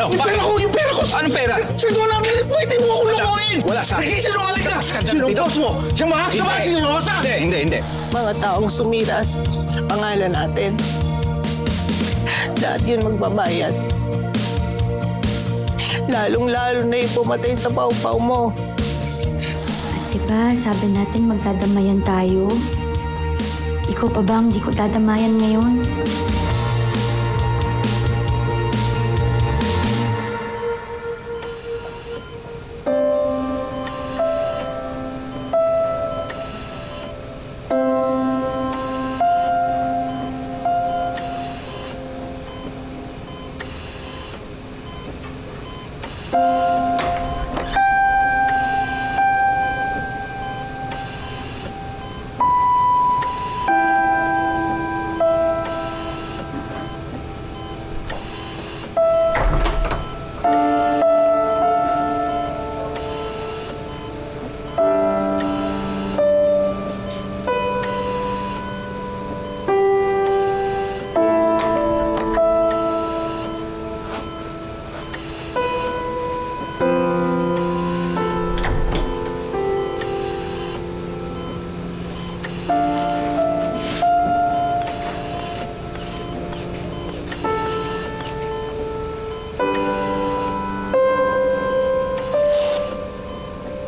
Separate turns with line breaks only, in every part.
Ano?
Yung pera ko! Yung pera ko!
Anong pera?
Sino na? Pwede mo akong lukuhin!
Wala sa akin.
Nagsisinungaling ka!
Labas ka dyan,
Sinong
dito.
boss mo? Siya ba? Siya ba? Sinurosa?
Hindi.
Mga taong sumiras sa pangalan natin. Lahat yun magbabayad. Lalong-lalo na yung pumatay sa pau-pau mo.
Diba, sabi natin magdadamayan tayo? Ikaw pa ba ang di ko dadamayan ngayon?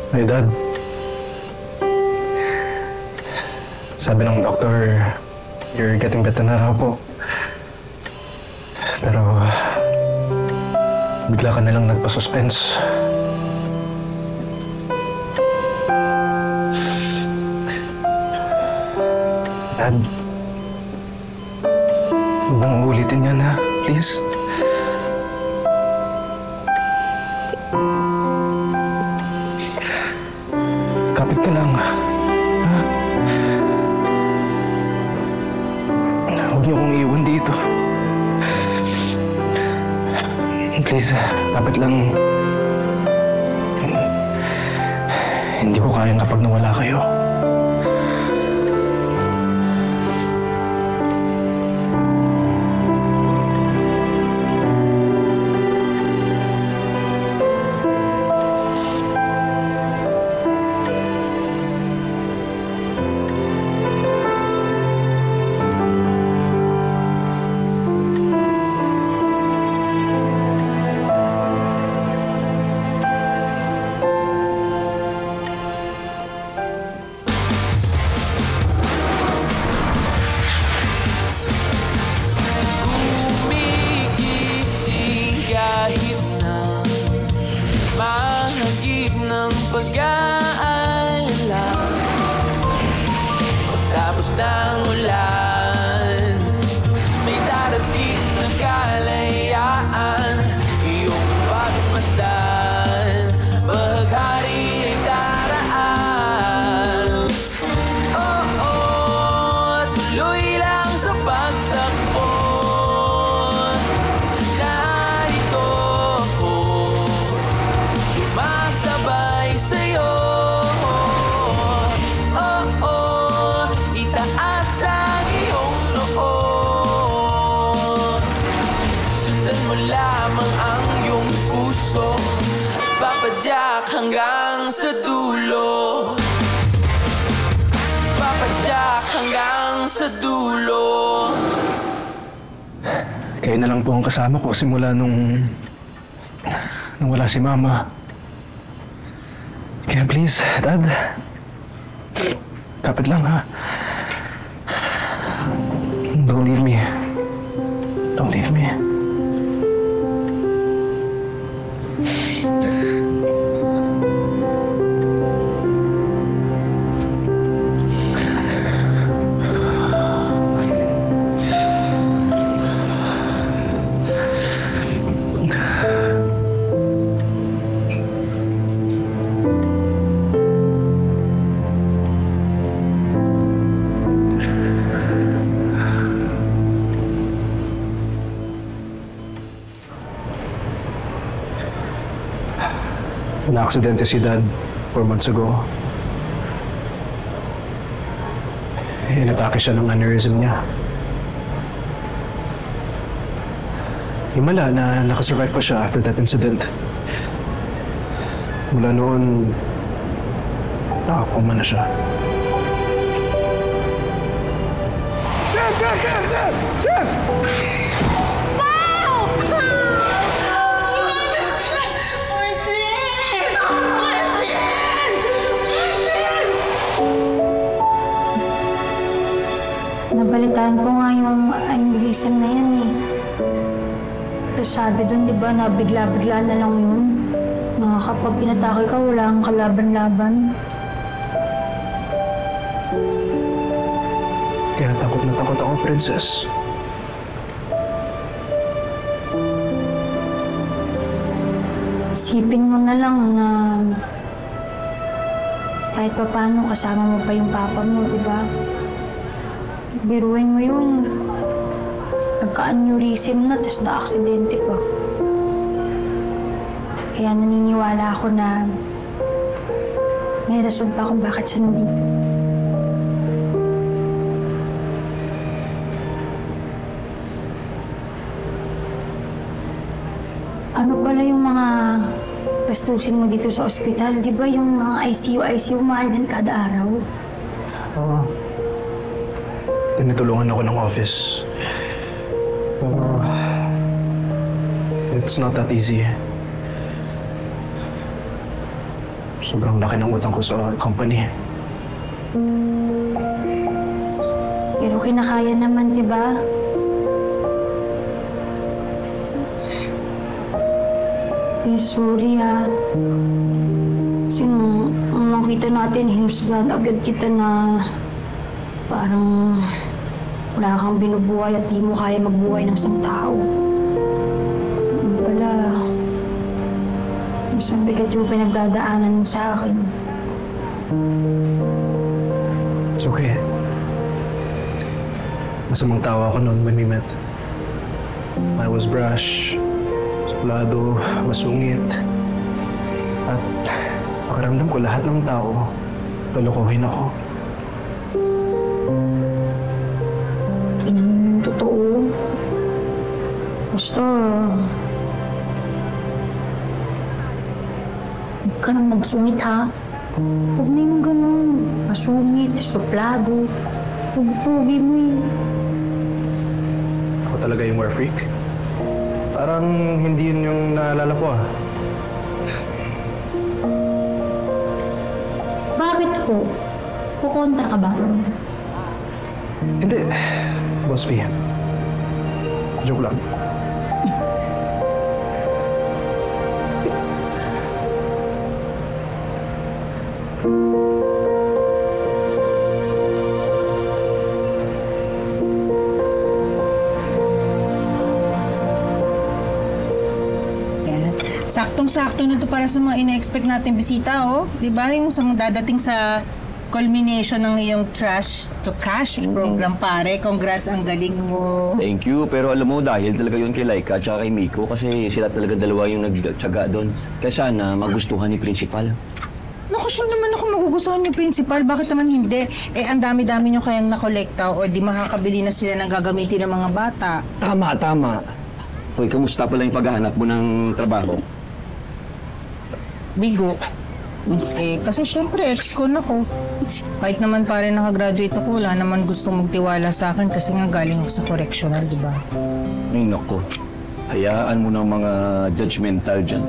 Hey, Dad. Sabi ng doktor, you're getting better na raw po. Pero, bigla ka nalang nagpa-suspense. Dad, huwag mong ulitin yan, ha? Please? Kapit ka lang. Ha? Huwag niyo akong iwan dito. Please, kapit lang. Hindi ko kaya kapag nawala kayo.
Pag-aalala pagtapos ng ulan, may darating na kalayaan. Iyong bagong masdan, baghari ay daraan. Tuloy lang sa pagtakbo. Narito ako, sumasabay sa'yo. Itaas ang iyong noo. Sundan mo lamang ang iyong puso, papadyak hanggang sa dulo. Papadyak hanggang sa dulo.
Kayo na lang po ang kasama ko simula nung wala si Mama. Kaya please, Dad. Kapit lang, ha? Don't leave me. Don't leave me. Na-aksidente si Dad 4 months ago. Inatake siya ng aneurysm niya. himala na nakasurvive pa siya after that incident. Mula noon, nakakoma na siya.
Sir!
Nabalitaan ko nga yung aneurysm na yan eh. Tapos sabi doon, di ba, na bigla-bigla na lang yun. Na kapag kinatake ka, wala kang kalaban-laban.
Kaya takot na takot ako, Princess.
Isipin mo na lang na kahit pa paano kasama mo pa yung papa mo, di ba? Biruin mo yun. Nagka-aneurysm na, tapos na-aksidente pa. Kaya naniniwala ako na may rason pa kung bakit siya nandito. Ano pala yung mga gastusin mo dito sa ospital? Di ba yung mga ICU, mahal din kada araw?
Oo. Tinutulungan ako ng office. Pero it's not that easy. Sobrang laki ng utang ko sa company.
Pero kinakaya naman, di ba? Eh, sorry ha. Kasi nung nakita natin, hinusgahan agad kita na parang wala kang binubuhay at di mo kaya magbuhay ng isang tao. Yung pala, isang bigat yung pinagdadaanan mo sa akin.
It's okay. Masamang tao ako noon when we met. I was brash, suplado, masungit. At pakiramdam ko lahat ng tao, kalokohin ako.
Tingnan mo yung totoo. Basta, huwag ka nang magsungit ha. Huwag na yung ganun. Masungit, suplado. Pugi-pugi mo eh.
Ako talaga yung war freak. Parang hindi yun yung naalala ko ah.
Bakit po? Kukontra ka ba?
Hindi. Boss B. Joke lang.
Saktong-sakto na to para sa mga ina-expect natin bisita, oh. Di ba? Yung sa mga dadating sa culmination ng iyong trash to cash program, pare. Congrats, ang galing mo.
Thank you. Pero alam mo, dahil talaga yun kay Laika at saka kay Miko kasi sila talaga dalawa yung nagtsaga doon. Kaya sana magustuhan ni Principal.
Naku, sure naman ako magugustuhan yung principal. Bakit naman hindi? Eh, ang dami-dami nyo kayang nakolekta o di makakabili na sila ng gagamitin ng mga bata.
Tama, tama. Hoy, kamusta pala yung paghahanap mo ng trabaho?
Bigo. Eh, kasi syempre, ex-con ako. Kahit naman pare nakagraduate ako, wala naman gustong magtiwala sa akin kasi nga galing ako sa correctional, di ba?
Ay, nako. Hayaan mo ng mga judgmental dyan.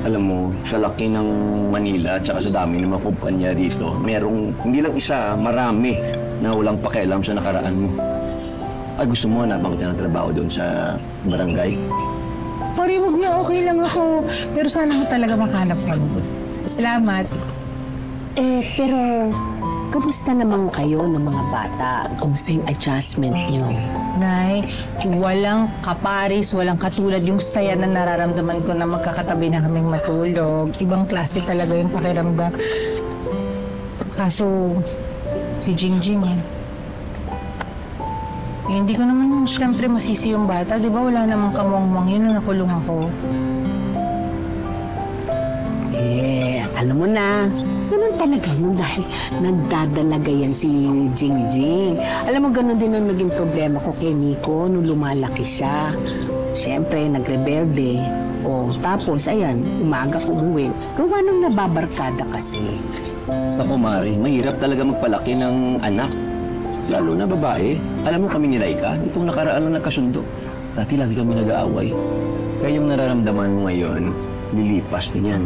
Alam mo, sa laki ng Manila at saka sa dami ng mga kumpanya rito, merong hindi lang isa, marami na walang pakialam sa nakaraan mo. Ay, gusto mo hanapang kita ng trabaho doon sa barangay?
Pare, wag na, okay lang ako. Pero sana nga talaga makahanap ka mo. Salamat.
Pero kamusta naman kayo ng mga bata? Kamusta yung adjustment niyo?
Nay, walang kaparis, walang katulad yung saya na nararamdaman ko na magkakatabi na kaming matulog. Ibang klase talaga yung pakiramdam. Kaso, si Jingjing hindi ko naman siyempre masisi yung bata. Di ba wala namang kamangmang yun na nakulong ako.
Alam mo na, ganun talaga yun dahil nagdadalaga yan si Jingjing. Alam mo, ganun din ang naging problema ko kay Nico nung lumalaki siya. Siyempre, nagrebelde. O, tapos, ayan, umaga ko umuwi. Gawa nang nababarkada kasi.
Naku, Mari, mahirap talaga magpalaki ng anak. Lalo na babae. Alam mo kami ni Laika, itong nakaraan lang nagkasundo. Dati lagi kami nag-aaway. Kaya yung nararamdaman mo ngayon, lilipas din yan.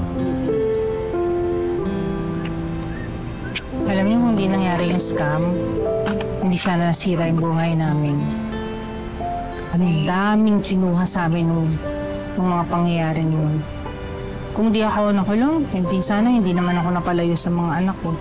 Alam niyo, kung hindi nangyari yung scam, hindi sana nasira yung buhay namin. Ang daming kinuha sa amin nung mga pangyayari nun. Kung di ako nakulong, hindi naman ako napalayo sa mga anak ko.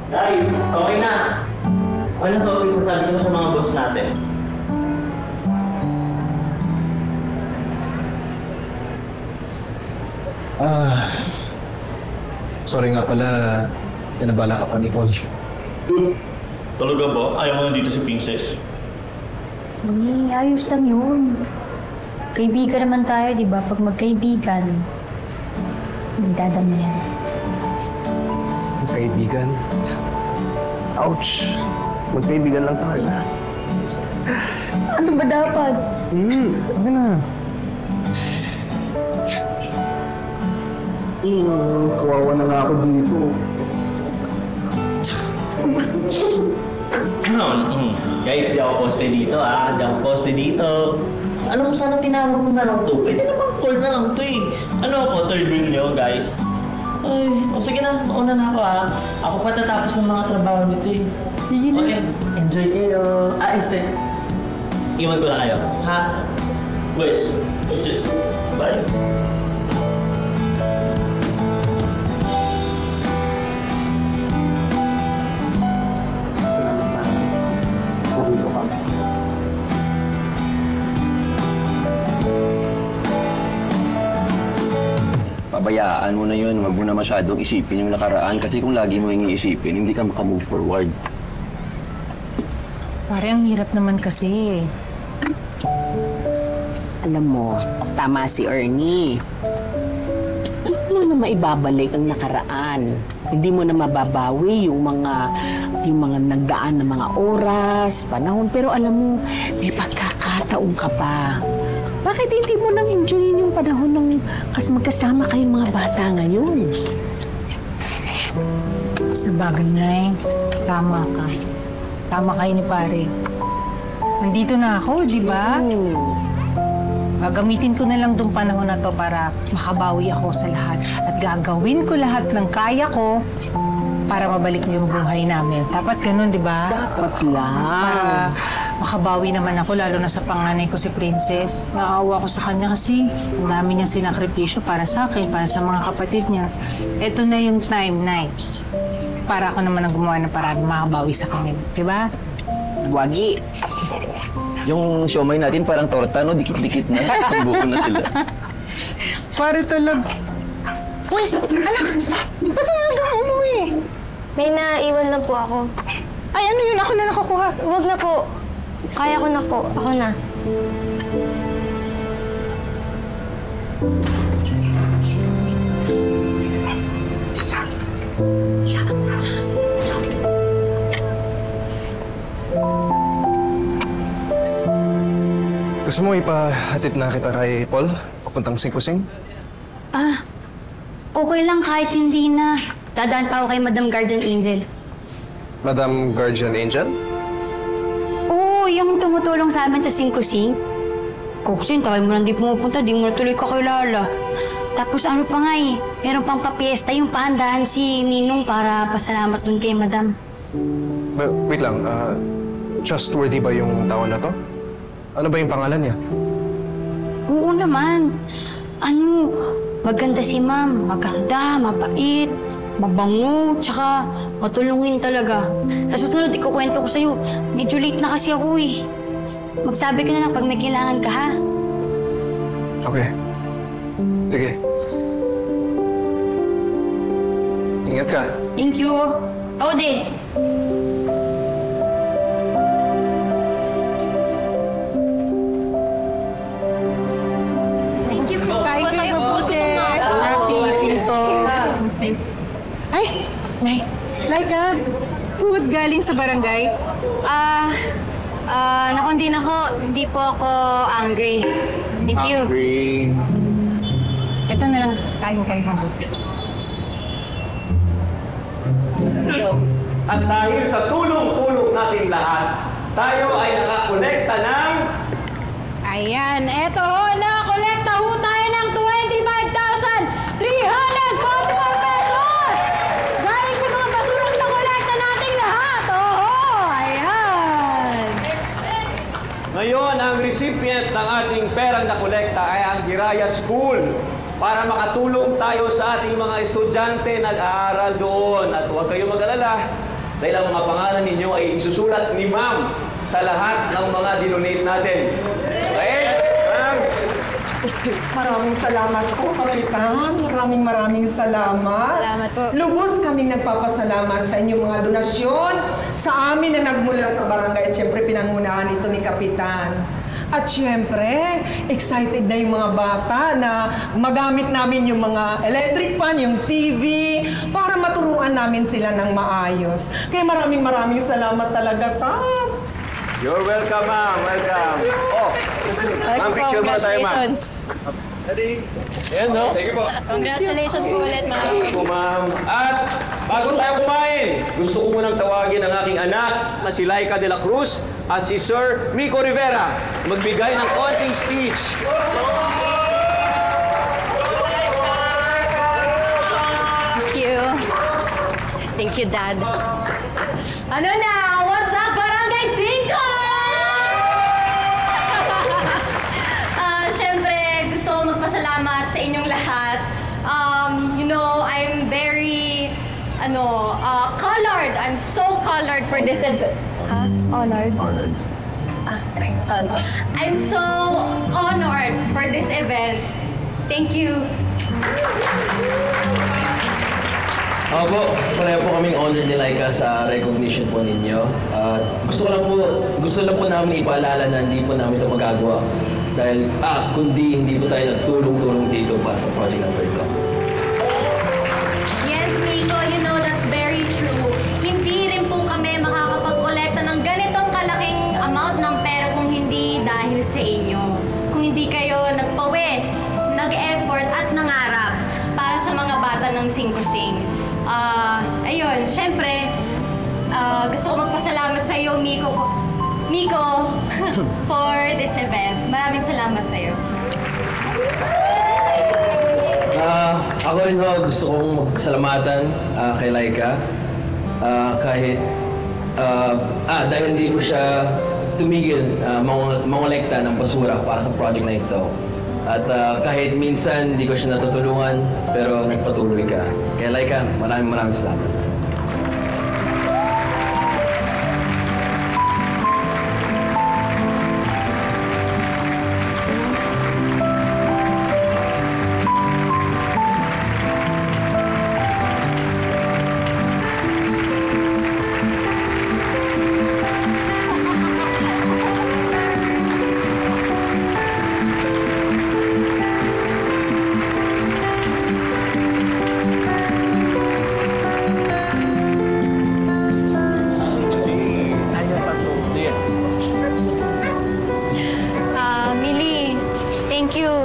Guys, okay na. Okay na sa office, sasabi ko sa mga boss natin.
Sorry nga pala, tinabala ka pa ni Paul.
Talaga ba? Ayaw mo na dito si Princess?
Ayos lang yun. Kaibigan naman tayo, di ba? Pag magkaibigan, nagdadamayan.
Kaibigan. Ouch! Magkaibigan lang tayo.
Ano ba dapat?
Okay na. Kawawa na nga ako dito.
Guys, di ako poste dito Di ako poste dito. Ano mo sana tinawag mo na lang to? Pwede naman call na lang to eh. Ano ako, third wheel nyo, guys? Ay, sige na, mauna na ako Ako pa tatapos ng mga trabaho nito eh. Okay, enjoy kayo. Iwan ko na kayo, ha? Boys, Princess, bye.
Pabayaan mo na yun. Huwag mo na masyadong isipin yung nakaraan kasi kung lagi mo yung iisipin, hindi ka makamove forward.
Pare, ang hirap naman kasi.
Alam mo, tama si Ernie. Hindi mo na maibabalik ang nakaraan. Hindi mo na mababawi yung mga nagdaan na mga oras, panahon. Pero alam mo, may pagkakataon ka pa. Bakit hindi mo nang enjoyin yung panahon ng magkasama kayong mga bata ngayon?
Sa bagay na tama ka. Tama kayo ni pare. Nandito na ako, di ba? Gagamitin ko na lang itong panahon na to para makabawi ako sa lahat. At gagawin ko lahat ng kaya ko para mabalik yung buhay namin. Dapat ganun, di ba?
Dapat lang.
Para makabawi naman ako, lalo na sa panganay ko si Princess. Naawa ko sa kanya kasi ang dami niyang sinakripisyo para sa akin, para sa mga kapatid niya. Ito na yung time na para ako naman ang gumawa ng paraan makabawi sa kanya. Di ba?
Wagi.
Yung siomay natin parang torta, no? Dikit-dikit na. Ang buko na sila.
Pare talaga. Uy, anak! Ba't ang hanggang umuwi?
May naiwan lang po ako.
Ay, ano yun? Ako na nakukuha.
Huwag na po. Kaya ko na po. Ako na.
Gusto mo ipahatid na kita kay Paul? Papuntang Singkusing?
Okay lang kahit hindi na. Dadaan pa ako kay Madam Guardian Angel.
Madam Guardian Angel?
Oo, yung tumutulong sa amin sa Singkusing. Kukusin, tagal mo lang di pumupunta, di mo na tuloy kakilala. Tapos ano pa nga meron pang papiesta yung pahandahan si Ninong para pasalamat dun kay Madam.
Wait lang, trustworthy ba yung tao na to? Ano ba yung pangalan niya?
Oo naman. Maganda si Ma'am. Maganda, mabait, mabango, tsaka matulungin talaga. Sa susunod, ikukwento ko sa'yo. Medyo late na kasi ako Magsabi ka na lang pag may kailangan ka, ha?
Okay. Sige. Ingat ka.
Thank you. Ako din.
Laika, food galing sa barangay?
Naku, hindi po ako angry. Thank you.
Ito na lang, kain-kain mo.
At dahil sa tulong-tulong natin lahat, tayo ay nakakolekta ng...
Ayan, eto ho, nakakolekta ho tayo ng 25,344 pesos! Galing sa mga basurang nakolekta nating lahat! Oho, ayan!
Ngayon, ang recipient ng ating perang nakolekta ay ang Giraya School para makatulong tayo sa ating mga estudyante na nag-aaral doon. At huwag kayong mag-alala dahil ang mga pangalan ninyo ay isusulat ni Ma'am sa lahat ng mga dinonate natin. Okay? Ma'am?
Maraming salamat po, Kapitan. Maraming salamat.
Salamat po.
Lubos kaming nagpapasalamat sa inyong mga donasyon sa amin na nagmula sa barangay. At syempre, pinangunahan ito ni Kapitan. At syempre, excited na yung mga bata na magamit namin yung mga electric fan, yung TV, para maturuan namin sila ng maayos. Kaya maraming salamat talaga, Kap.
You're welcome, ma'am. Welcome. Oh, ma'am, picture muna tayo, ma'am. Ayan, no? Thank you po.
Congratulations po ulit, ma'am.
Thank you, ma'am. At bago tayo kumain, gusto ko munang tawagin ang aking anak na si Laika de la Cruz at si Sir Mico Rivera magbigay ng konting speech.
Thank you. Thank you, Dad. Ano na? What's up, Barangay 5? Siyempre, gusto ko magpasalamat sa inyong lahat. I'm very, colored. I'm so colored for this event. Huh? Honored? Honored. Sorry. I'm so honored for this event. Thank you.
Opo, pareho po kaming honored ni Laika sa recognition po ninyo. Gusto lang po namin ipaalala na hindi po namin ito magagawa. Dahil, kundi hindi po tayo nagtulong-tulong dito para sa project na ito.
Yes, Miko, that's very true. Hindi rin po kami makakapag-kolekta ng ganitong kalaking amount ng pera kung hindi dahil sa inyo. Kung hindi kayo nagpawis, nag-effort at nangarap para sa mga bata ng Singkusing. Ayun, syempre, gusto ko magpasalamat sa iyo, Miko, for this event. Maraming salamat sa iyo.
Ako rin gusto kong magsalamatan kay Laika. Dahil hindi ko siya tumigil mangolekta ng basura para sa project na ito. At kahit minsan hindi ko siya natutulungan, pero nagpatuloy ka. Kaya Laika, maraming salamat.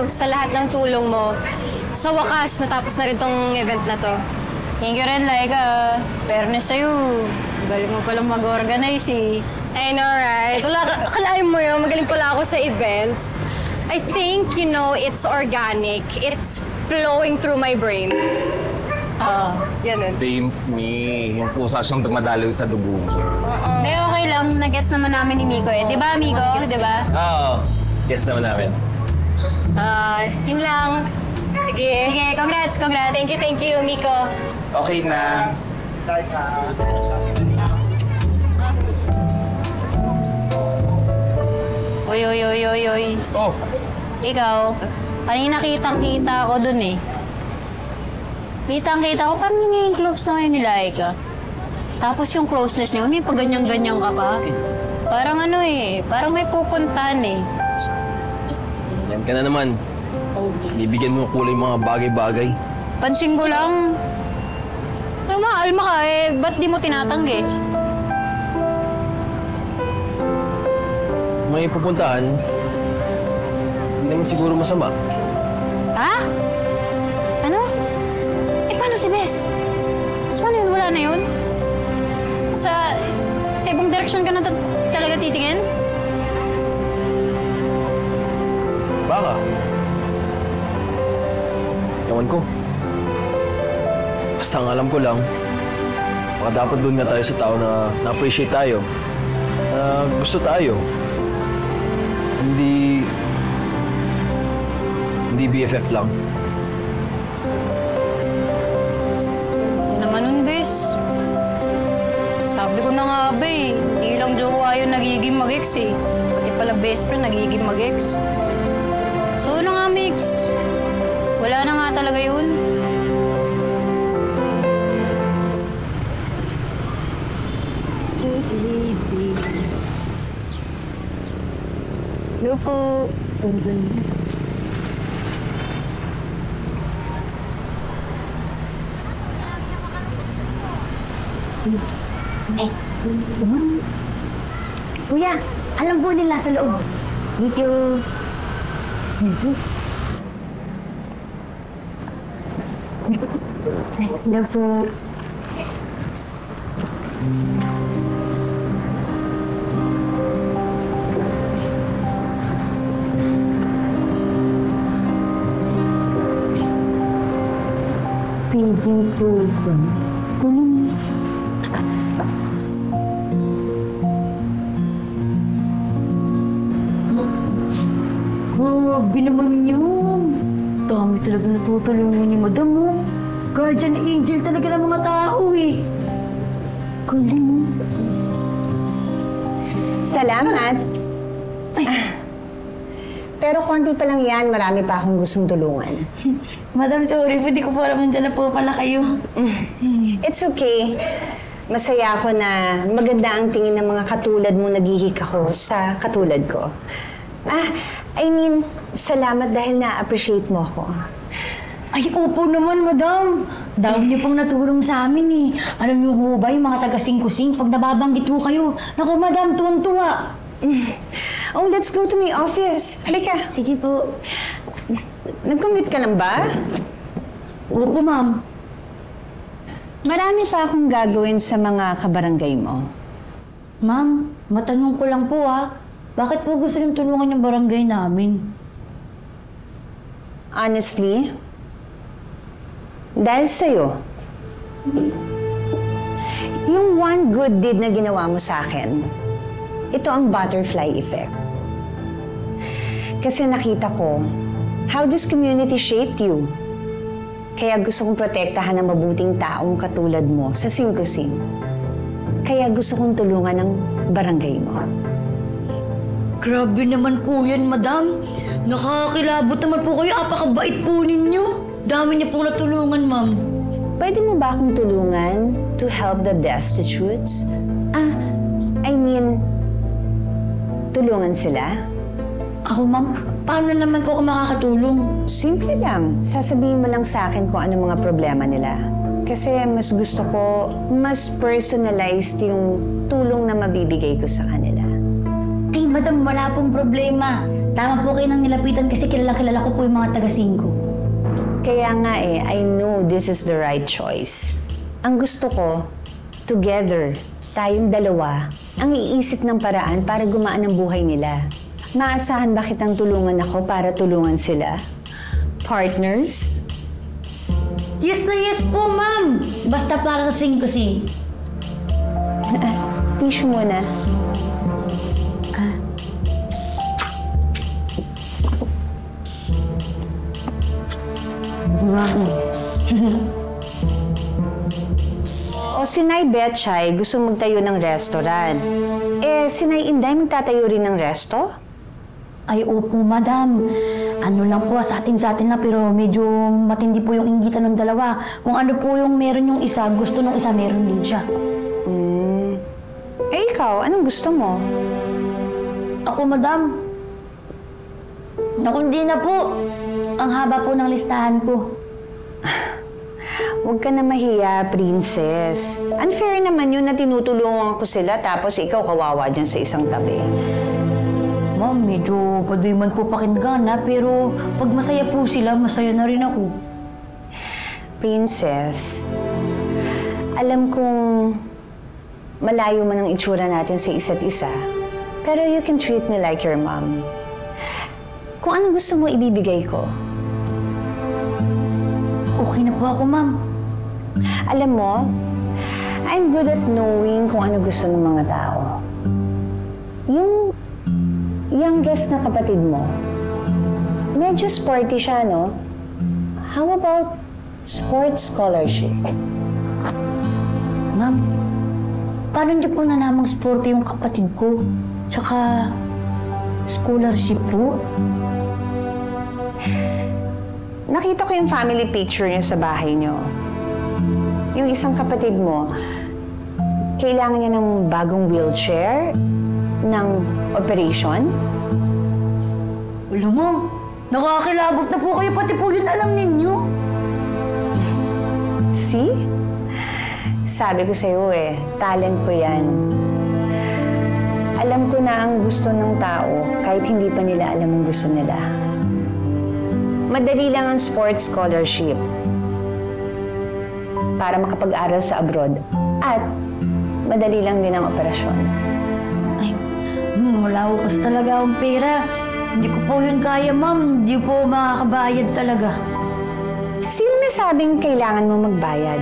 Sa lahat ng tulong mo. Sa wakas, natapos na rin tong event na to.
Thank you rin, Laika. Fairness sa'yo. Galing mo palang mag-organize eh.
I know, right? Akalain mo yun, magaling pala ako sa events. I think, it's organic. It's flowing through my brains. Ganun.
Veins me. Yung pusa siyang dumadaloy sa dugo mo.
Hindi, okay lang. Nag-gets naman namin ni Miko eh. Di ba, Miko? Di ba?
Oo, gets naman namin.
Yun lang. Sige.
Sige, congrats.
Thank you, Miko.
Okay na.
Oy.
Oh,
Ikaw, kanina kitang-kita ako dun eh. Kitang-kita ko, parang naging close na ngayon ni Laika. Tapos yung closeness niyo, may paganyan-ganyan ka pa. Parang parang may pupuntahan eh.
Yan ka na naman. Bibigyan mo kulay mga bagay-bagay.
Pansin ko lang, Ay, mahal ka eh. Ba't di mo tinatanggi?
May pupuntahan, hindi naman siguro masama.
Ha? Ano? Eh, paano si Bes? So, ano yun? Wala na yun? Sa ibang direksyon ka na talaga titingin?
Baka. Ewan ko. Basta ang alam ko lang, baka dapat doon nga tayo sa tao na na-appreciate tayo. Na gusto tayo. Hindi BFF lang.
Naman nun, Bes. Sabi ko na nga, ba eh. Hindi lang jowa yun nagiging mag-ex eh. Pati pala best friend nagiging mag-ex. So, ano nga, Mix? Wala na nga talaga yun. Hello po.
Kuya, alam po nila sa loob. Thank you. Hello po. Pwedeng po ba? Kunin. Grabe naman yun. Dami talaga natutulungan ni Madam mo. Guardian angel talaga ng mga tao eh. Galing.
Salamat. Pero konti pa lang yan, marami pa akong gustong tulungan.
Madam, sorry, hindi ko po alam dyan na po pala kayo.
It's okay. Masaya ako na maganda ang tingin ng mga katulad mo naghihik ako sa katulad ko. Salamat dahil na-appreciate mo ako.
Ay, opo naman, Madam. Dami niyo pong natulong sa amin eh. Alam niyo po ba yung mga taga-sing-kusing pag nababanggit po kayo? Naku, Madam, tuwang-tuwa.
Oh, let's go to my office. Halika.
Sige po.
Nag-commute ka lang ba?
Opo, ma'am.
Marami pa akong gagawin sa mga kabarangay mo.
Ma'am, matanong ko lang po bakit po gusto niyong tulungan yung barangay namin?
Honestly, dahil sa'yo. Yung one good deed na ginawa mo sa akin, ito ang butterfly effect. Kasi nakita ko how this community shaped you. Kaya gusto kong protektahan ng mabuting taong katulad mo sa sing-kusing. Kaya gusto kong tulungan ng barangay mo.
Grabe naman po yan, Madam. Nakakakilabot naman po kayo. Apakabait po ninyo. Dami niyo po natulungan, Ma'am.
Pwede mo ba akong tulungan to help the destitutes? Tulungan sila?
Ako, Ma'am? Paano naman po ako makakatulong?
Simple lang. Sasabihin mo lang sa akin kung ano mga problema nila. Kasi mas gusto ko, mas personalized yung tulong na mabibigay ko sa kanila.
Ay, Madam, wala pong problema. Tama po kayo nang nilapitan kasi kilala ko po yung mga taga-singko.
Kaya nga I know this is the right choice. Ang gusto ko, together, tayong dalawa, ang iisip ng paraan para gumaan ang buhay nila. Maasahan ba kitang tulungan ako para tulungan sila? Partners?
Yes na yes po, Ma'am! Basta para sa sing-kusing.
Tissue muna. O si Nay Betchay gusto magtayo ng restaurant. Si Nay Inday magtatayo rin ng resto?
Ay, opo, Madam. Ano lang po, sa atin na, pero medyo matindi po yung inggitan ng dalawa. Kung ano po yung meron yung isa, gusto nung isa, meron din siya.
Ikaw, anong gusto mo?
Ako, Madam. Naku, hindi na po. Ang haba po ng listahan ko.
Huwag ka na mahiya, princess. Unfair naman yun na tinutulungan ko sila tapos ikaw kawawa dyan sa isang tabi.
Ma'am, medyo padoy man po pakinggan pero pag masaya po sila, masaya na rin ako.
Princess, alam kong malayo man ang itsura natin sa isa't isa, pero you can treat me like your mom. Kung anong gusto mo, ibibigay ko.
Okay na po ako, ma'am.
Alam mo, I'm good at knowing kung ano gusto ng mga tao. Yung youngest na kapatid mo, medyo sporty siya, no? How about sports scholarship?
Ma'am, paano niyo po nalaman sporty yung kapatid ko? Tsaka, scholarship po?
Nakita ko yung family picture niyo sa bahay niyo. Yung isang kapatid mo, kailangan niya ng bagong wheelchair, ng operation.
Alam mo, nakakilabot na po kayo, pati po yun alam ninyo.
See? Sabi ko sa'yo talent ko yan. Alam ko na ang gusto ng tao kahit hindi pa nila alam ang gusto nila. Madali lang ang sports scholarship para makapag-aral sa abroad at madali lang din ang operasyon.
Ay, wala ko kasi talaga akong pera. Hindi ko po yun kaya, ma'am. Hindi po makakabayad talaga.
Sino may sabing kailangan mo magbayad?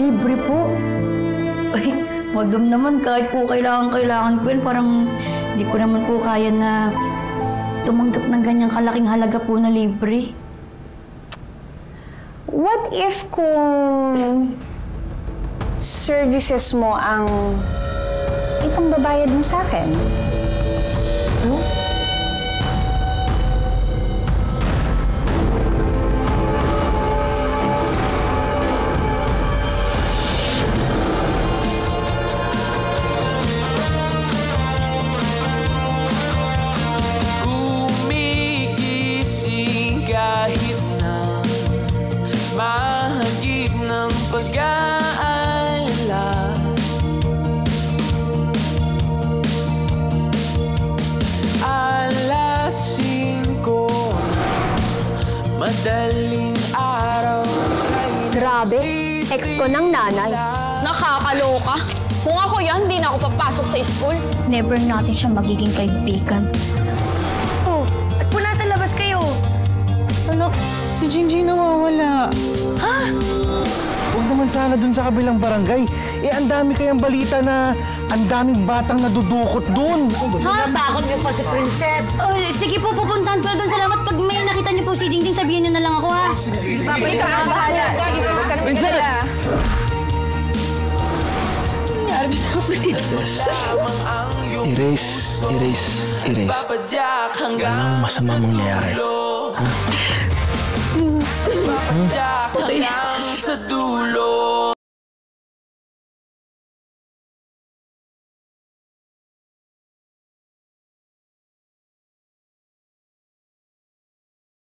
Libre po. Ay, madam naman, kahit po kailangan ko yun, parang hindi ko naman po kaya na tumanggap ng ganyang kalaking halaga po na libre.
What if kung services mo ang ipangbabayad mo sa akin?
Huh?
Madaling araw.
Grabe, ex ko ng nanay. Nakakaloka. Kung ako yan, di na ako papasok sa school.
Never natin siya magiging kaibigan.
Oh, at po nasa labas kayo.
Anak, si Jingjing nawawala.
Ha?
Huwag naman sana dun sa kabilang barangay. Ang dami kayang balita na ang daming batang nadudukot dun.
Ha? Natakot niyo pa si Princess.
Oh, sige po, pupuntahan ko doon. Salamat. Pag may nakita niyo po si Jingjing, sabihin niyo na lang ako, ha?
Sige, babalik ka na. Bahala. Sige, Princess!
Erase. Walang masamang mangyayari.
Papadyak hanggang sa dulo.